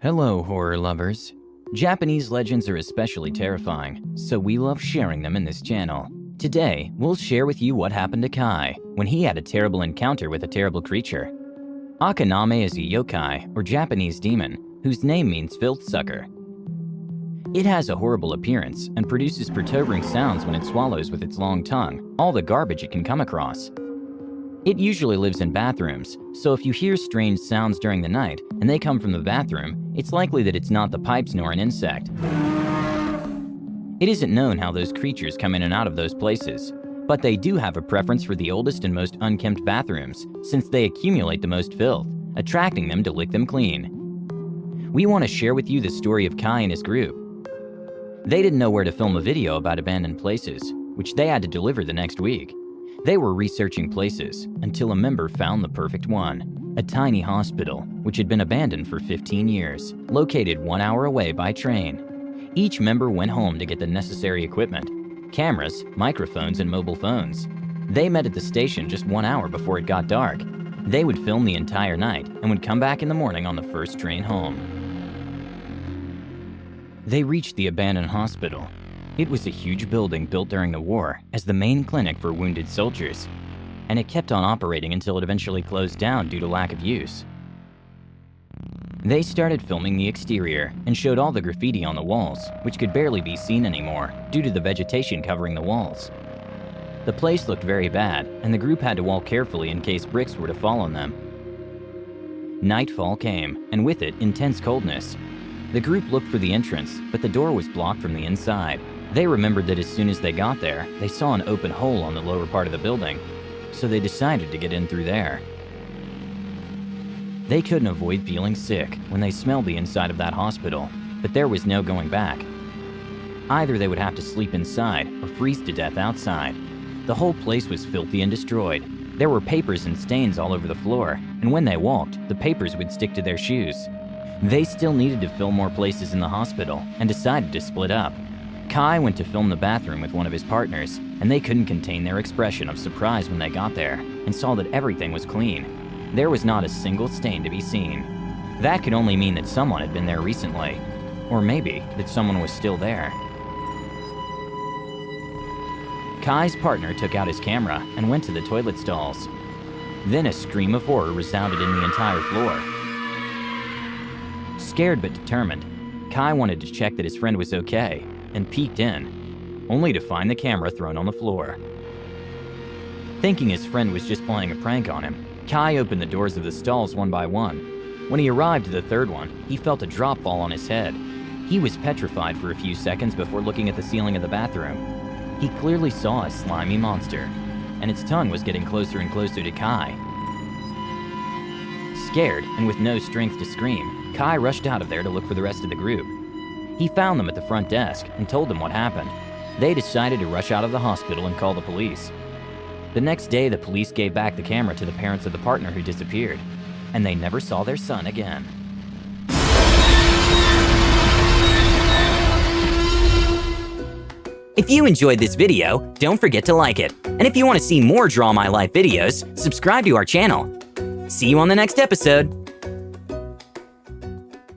Hello, horror lovers. Japanese legends are especially terrifying, so we love sharing them in this channel. Today, we'll share with you what happened to Kai when he had a terrible encounter with a terrible creature. AKANAME is a yokai, or Japanese demon, whose name means filth sucker. It has a horrible appearance and produces perturbing sounds when it swallows with its long tongue all the garbage it can come across. It usually lives in bathrooms, so if you hear strange sounds during the night and they come from the bathroom, it's likely that it's not the pipes nor an insect. It isn't known how those creatures come in and out of those places, but they do have a preference for the oldest and most unkempt bathrooms, since they accumulate the most filth, attracting them to lick them clean. We want to share with you the story of Kai and his group. They didn't know where to film a video about abandoned places, which they had to deliver the next week. They were researching places until a member found the perfect one, a tiny hospital which had been abandoned for 15 years, located 1 hour away by train. Each member went home to get the necessary equipment, cameras, microphones, and mobile phones. They met at the station just 1 hour before it got dark. They would film the entire night and would come back in the morning on the first train home. They reached the abandoned hospital. It was a huge building built during the war as the main clinic for wounded soldiers, and it kept on operating until it eventually closed down due to lack of use. They started filming the exterior and showed all the graffiti on the walls, which could barely be seen anymore due to the vegetation covering the walls. The place looked very bad, and the group had to walk carefully in case bricks were to fall on them. Nightfall came, and with it, intense coldness. The group looked for the entrance, but the door was blocked from the inside. They remembered that as soon as they got there, they saw an open hole on the lower part of the building, so they decided to get in through there. They couldn't avoid feeling sick when they smelled the inside of that hospital, but there was no going back. Either they would have to sleep inside or freeze to death outside. The whole place was filthy and destroyed. There were papers and stains all over the floor, and when they walked, the papers would stick to their shoes. They still needed to film more places in the hospital and decided to split up. Kai went to film the bathroom with one of his partners, and they couldn't contain their expression of surprise when they got there and saw that everything was clean. There was not a single stain to be seen. That could only mean that someone had been there recently, or maybe that someone was still there. Kai's partner took out his camera and went to the toilet stalls. Then a scream of horror resounded in the entire floor. Scared but determined, Kai wanted to check that his friend was okay and peeked in, only to find the camera thrown on the floor. Thinking his friend was just playing a prank on him, Kai opened the doors of the stalls one by one. When he arrived at the third one, he felt a drop fall on his head. He was petrified for a few seconds before looking at the ceiling of the bathroom. He clearly saw a slimy monster, and its tongue was getting closer and closer to Kai. Scared and with no strength to scream, Kai rushed out of there to look for the rest of the group. He found them at the front desk and told them what happened. They decided to rush out of the hospital and call the police. The next day, the police gave back the camera to the parents of the partner who disappeared, and they never saw their son again. If you enjoyed this video, don't forget to like it. And if you want to see more Draw My Life videos, subscribe to our channel. See you on the next episode.